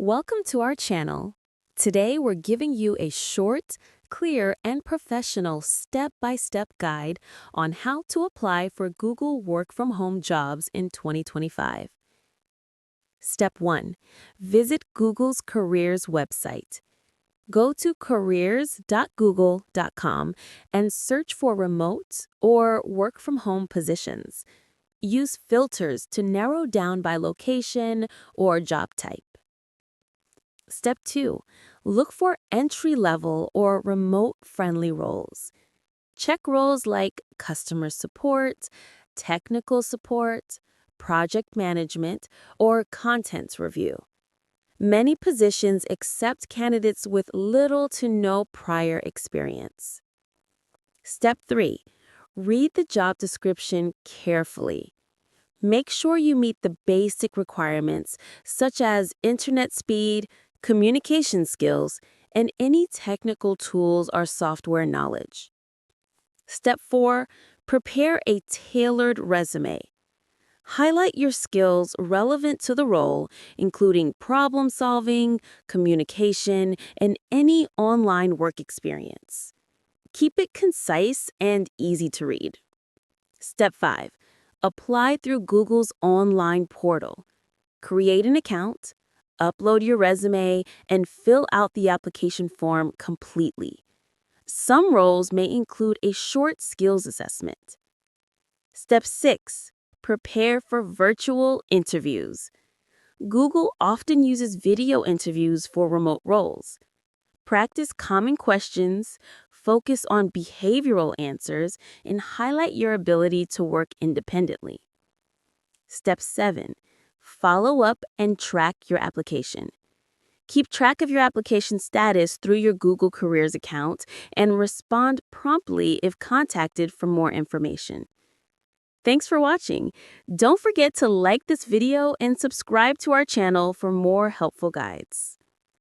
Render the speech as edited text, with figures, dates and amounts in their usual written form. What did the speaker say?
Welcome to our channel. Today we're giving you a short, clear, and professional step-by-step guide on how to apply for Google Work from Home jobs in 2025. Step 1. Visit Google's careers website. Go to careers.google.com and search for remote or work from home positions. Use filters to narrow down by location or job type. Step 2. Look for entry-level or remote-friendly roles. Check roles like customer support, technical support, project management, or content review. Many positions accept candidates with little to no prior experience. Step 3. Read the job description carefully. Make sure you meet the basic requirements, such as internet speed, communication skills, and any technical tools or software knowledge. Step 4. Prepare a tailored resume. Highlight your skills relevant to the role, including problem solving, communication, and any online work experience. Keep it concise and easy to read. Step 5. Apply through Google's online portal. Create an account, upload your resume, and fill out the application form completely. Some roles may include a short skills assessment. Step 6. Prepare for virtual interviews. Google often uses video interviews for remote roles. Practice common questions, focus on behavioral answers, and highlight your ability to work independently. Step 7. Follow up and track your application. Keep track of your application status through your Google Careers account and respond promptly if contacted for more information. Thanks for watching. Don't forget to like this video and subscribe to our channel for more helpful guides.